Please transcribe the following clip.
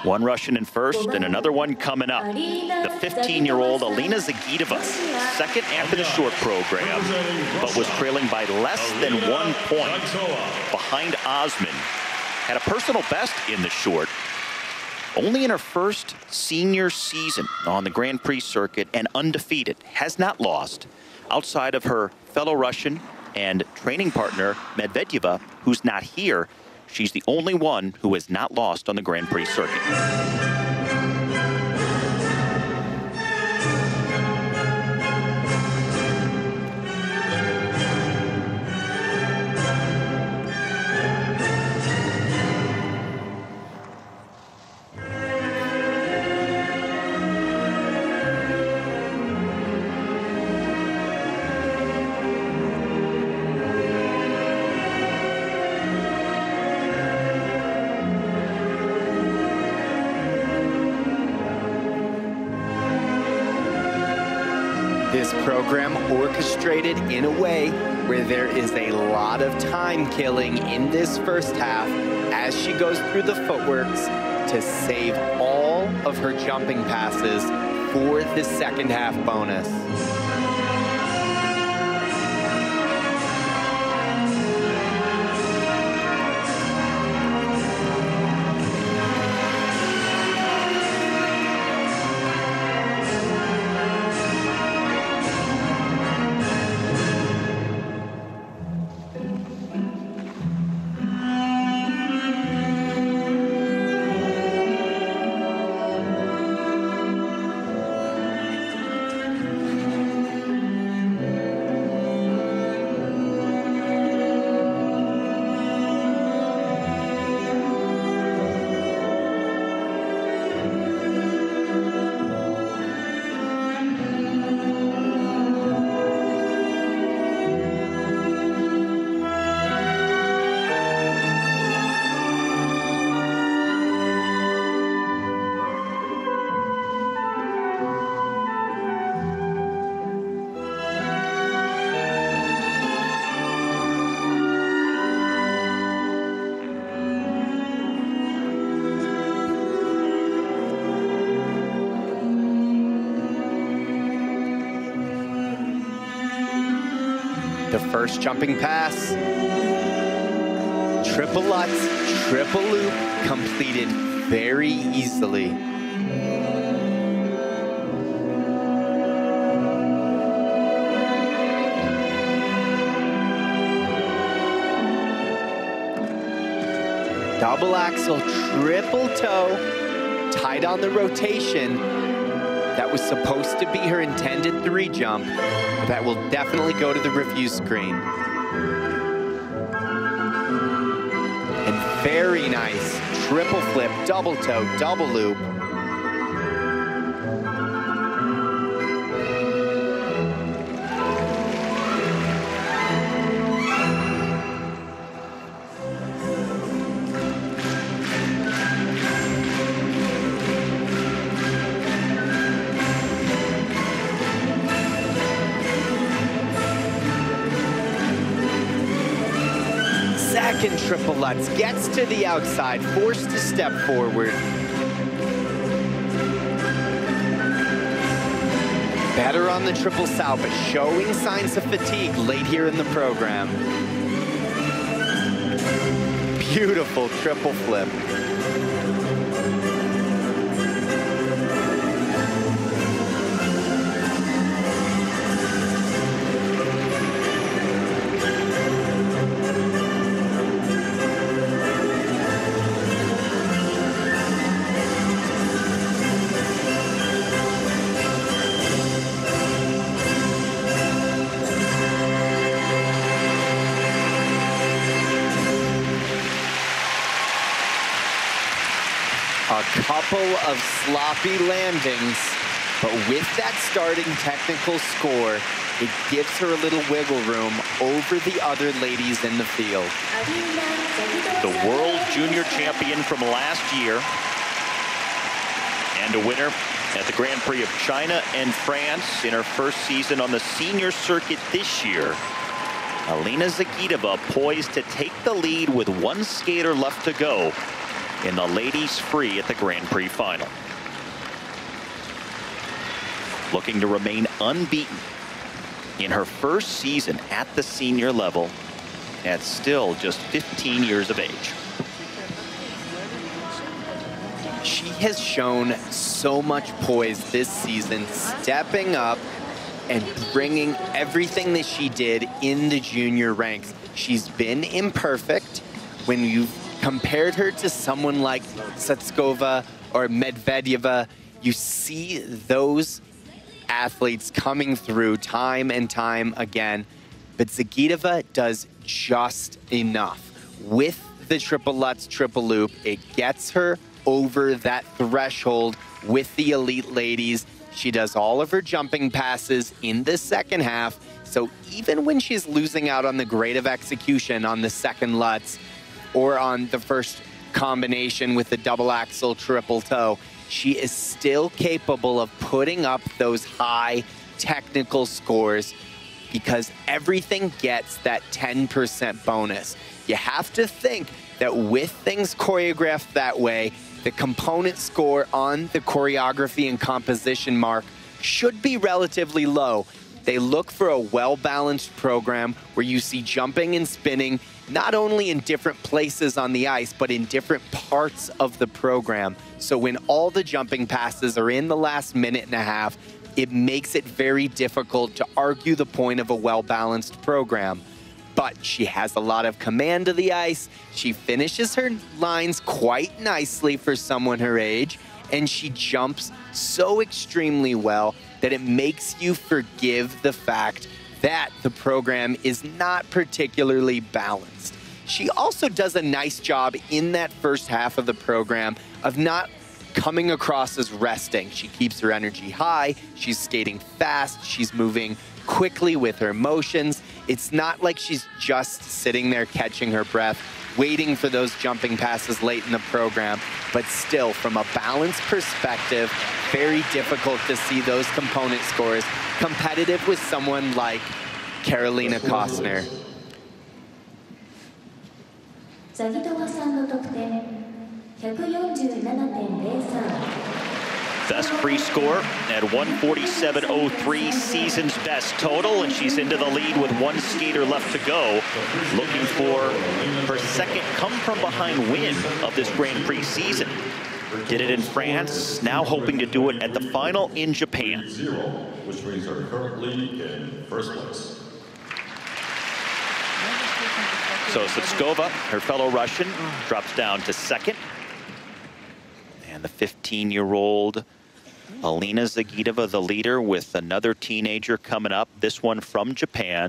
One Russian in first and another one coming up. The 15-year-old Alina Zagitova, second after the short program, but was trailing by less than 1 point behind Osman. Had a personal best in the short. Only in her first senior season on the Grand Prix circuit and undefeated, has not lost outside of her fellow Russian and training partner Medvedeva, who's not here. She's the only one who has not lost on the Grand Prix circuit. This program orchestrated in a way where there is a lot of time killing in this first half as she goes through the footworks to save all of her jumping passes for the second half bonus. The first jumping pass, triple lutz, triple loop, completed very easily. Double axel, triple toe, tight on the rotation. That was supposed to be her intended 3 jump. That will definitely go to the review screen. And very nice, triple flip, double toe, double loop. Second triple lutz, gets to the outside, forced to step forward. Better on the triple sow, but showing signs of fatigue late here in the program. Beautiful triple flip. A couple of sloppy landings, but with that starting technical score, it gives her a little wiggle room over the other ladies in the field. The world junior champion from last year and a winner at the Grand Prix of China and France in her first season on the senior circuit this year. Alina Zagitova poised to take the lead with 1 skater left to go. in the ladies free at the Grand Prix final. Looking to remain unbeaten in her first season at the senior level at still just 15 years of age. She has shown so much poise this season, stepping up and bringing everything that she did in the junior ranks. She's been imperfect. When you've compared her to someone like Zatskova or Medvedeva, you see those athletes coming through time and time again. But Zagitova does just enough. With the triple Lutz, triple loop, it gets her over that threshold with the elite ladies. She does all of her jumping passes in the second half. So even when she's losing out on the grade of execution on the second Lutz or on the first combination with the double axel triple toe, she is still capable of putting up those high technical scores because everything gets that 10% bonus. You have to think that with things choreographed that way, the component score on the choreography and composition mark should be relatively low. They look for a well-balanced program where you see jumping and spinning not only in different places on the ice, but in different parts of the program. So when all the jumping passes are in the last minute and a half, it makes it very difficult to argue the point of a well-balanced program. But she has a lot of command of the ice. She finishes her lines quite nicely for someone her age, and she jumps so extremely well that it makes you forgive the fact that the program is not particularly balanced. She also does a nice job in that first half of the program of not coming across as resting. She keeps her energy high, she's skating fast, she's moving quickly with her motions. It's not like she's just sitting there catching her breath, waiting for those jumping passes late in the program. But still, from a balance perspective, very difficult to see those component scores competitive with someone like Karolina Kostner. Best free score at 147.03, season's best total, and she's into the lead with one skater left to go, looking for her second come-from-behind win of this Grand Prix season. Did it in France, now hoping to do it at the final in Japan. Which means they're currently in first place. So Zatskova, her fellow Russian, drops down to second. And the 15-year-old Alina Zagitova, the leader, with another teenager coming up, this one from Japan.